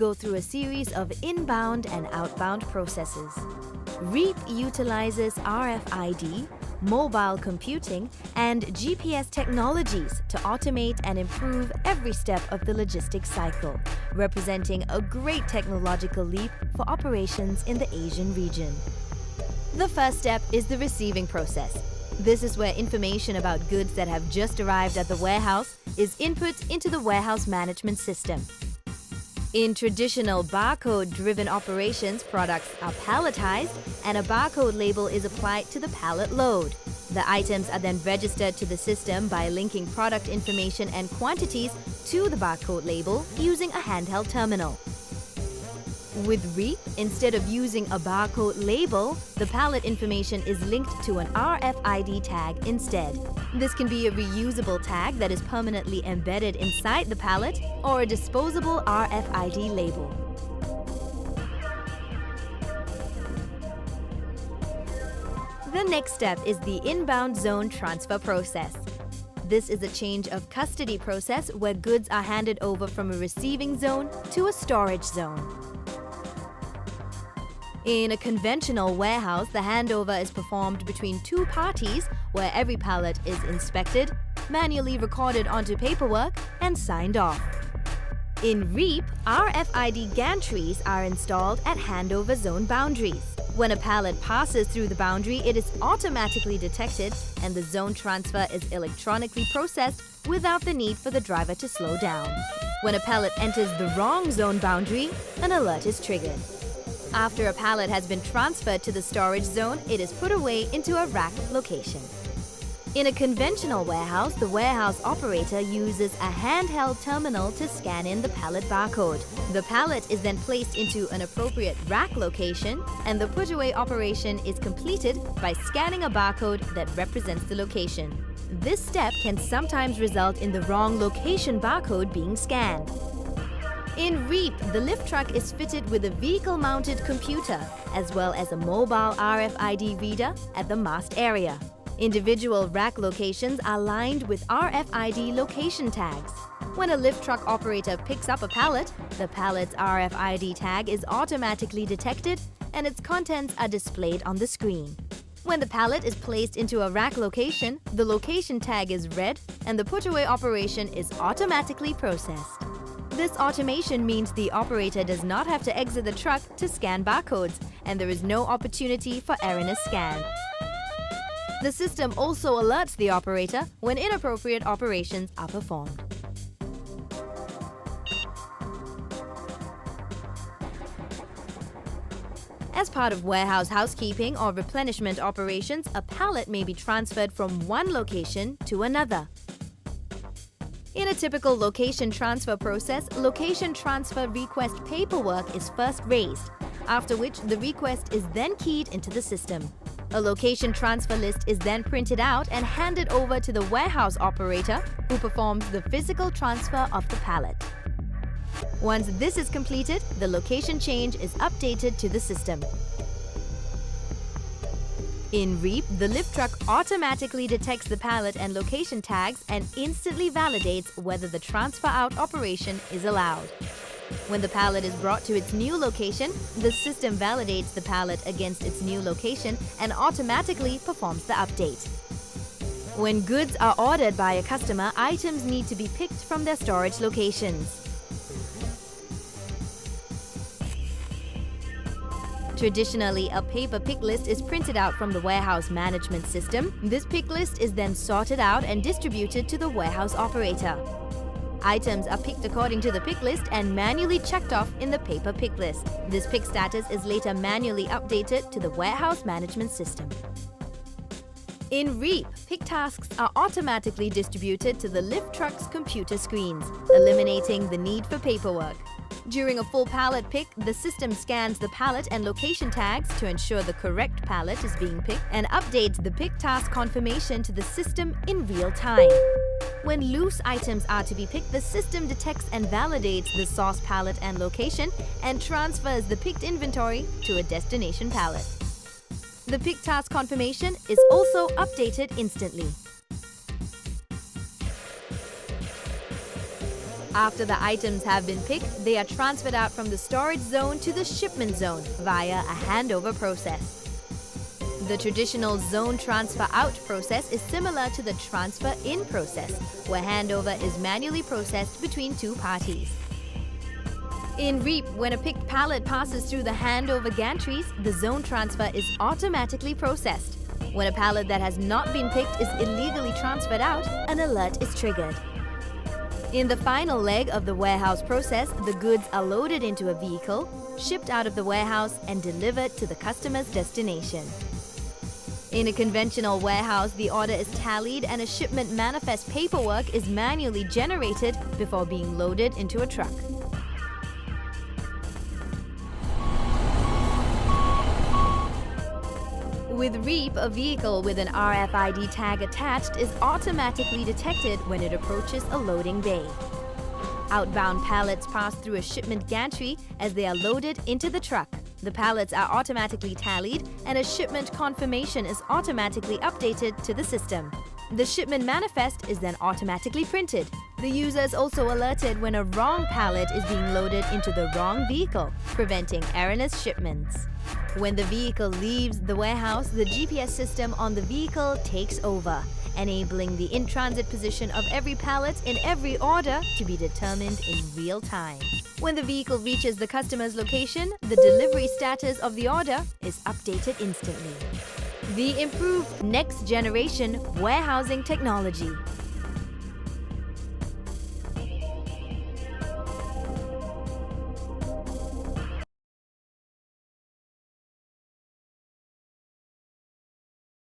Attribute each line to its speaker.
Speaker 1: go through a series of inbound and outbound processes. REAP utilizes RFID, mobile computing, and GPS technologies to automate and improve every step of the logistics cycle, representing a great technological leap for operations in the Asian region. The first step is the receiving process. This is where information about goods that have just arrived at the warehouse is input into the warehouse management system. In traditional barcode-driven operations, products are palletized and a barcode label is applied to the pallet load. The items are then registered to the system by linking product information and quantities to the barcode label using a handheld terminal. With REAP, instead of using a barcode label, the pallet information is linked to an RFID tag instead. This can be a reusable tag that is permanently embedded inside the pallet or a disposable RFID label. The next step is the inbound zone transfer process. This is a change of custody process where goods are handed over from a receiving zone to a storage zone. In a conventional warehouse, the handover is performed between two parties where every pallet is inspected, manually recorded onto paperwork, and signed off. In REAP, RFID gantries are installed at handover zone boundaries. When a pallet passes through the boundary, it is automatically detected and the zone transfer is electronically processed without the need for the driver to slow down. When a pallet enters the wrong zone boundary, an alert is triggered. After a pallet has been transferred to the storage zone, it is put away into a rack location. In a conventional warehouse, the warehouse operator uses a handheld terminal to scan in the pallet barcode. The pallet is then placed into an appropriate rack location, and the put-away operation is completed by scanning a barcode that represents the location. This step can sometimes result in the wrong location barcode being scanned. In REAP, the lift truck is fitted with a vehicle-mounted computer as well as a mobile RFID reader at the mast area. Individual rack locations are lined with RFID location tags. When a lift truck operator picks up a pallet, the pallet's RFID tag is automatically detected and its contents are displayed on the screen. When the pallet is placed into a rack location, the location tag is read and the put-away operation is automatically processed. This automation means the operator does not have to exit the truck to scan barcodes, and there is no opportunity for erroneous scan. The system also alerts the operator when inappropriate operations are performed. As part of warehouse housekeeping or replenishment operations, a pallet may be transferred from one location to another. In a typical location transfer process, location transfer request paperwork is first raised, after which the request is then keyed into the system. A location transfer list is then printed out and handed over to the warehouse operator, who performs the physical transfer of the pallet. Once this is completed, the location change is updated to the system. In REAP, the lift truck automatically detects the pallet and location tags and instantly validates whether the transfer out operation is allowed. When the pallet is brought to its new location, the system validates the pallet against its new location and automatically performs the update. When goods are ordered by a customer, items need to be picked from their storage locations. Traditionally, a paper pick list is printed out from the warehouse management system. This pick list is then sorted out and distributed to the warehouse operator. Items are picked according to the pick list and manually checked off in the paper pick list. This pick status is later manually updated to the warehouse management system. In REAP, pick tasks are automatically distributed to the lift truck's computer screens, eliminating the need for paperwork. During a full pallet pick, the system scans the pallet and location tags to ensure the correct pallet is being picked and updates the pick task confirmation to the system in real time. When loose items are to be picked, the system detects and validates the source pallet and location and transfers the picked inventory to a destination pallet. The pick task confirmation is also updated instantly. After the items have been picked, they are transferred out from the storage zone to the shipment zone via a handover process. The traditional zone transfer out process is similar to the transfer in process, where handover is manually processed between two parties. In REAP, when a picked pallet passes through the handover gantries, the zone transfer is automatically processed. When a pallet that has not been picked is illegally transferred out, an alert is triggered. In the final leg of the warehouse process, the goods are loaded into a vehicle, shipped out of the warehouse, and delivered to the customer's destination. In a conventional warehouse, the order is tallied and a shipment manifest paperwork is manually generated before being loaded into a truck. With REAP, a vehicle with an RFID tag attached is automatically detected when it approaches a loading bay. Outbound pallets pass through a shipment gantry as they are loaded into the truck. The pallets are automatically tallied and a shipment confirmation is automatically updated to the system. The shipment manifest is then automatically printed. The user is also alerted when a wrong pallet is being loaded into the wrong vehicle, preventing erroneous shipments. When the vehicle leaves the warehouse, the GPS system on the vehicle takes over, enabling the in-transit position of every pallet in every order to be determined in real time. When the vehicle reaches the customer's location, the delivery status of the order is updated instantly. The improved next-generation warehousing technology.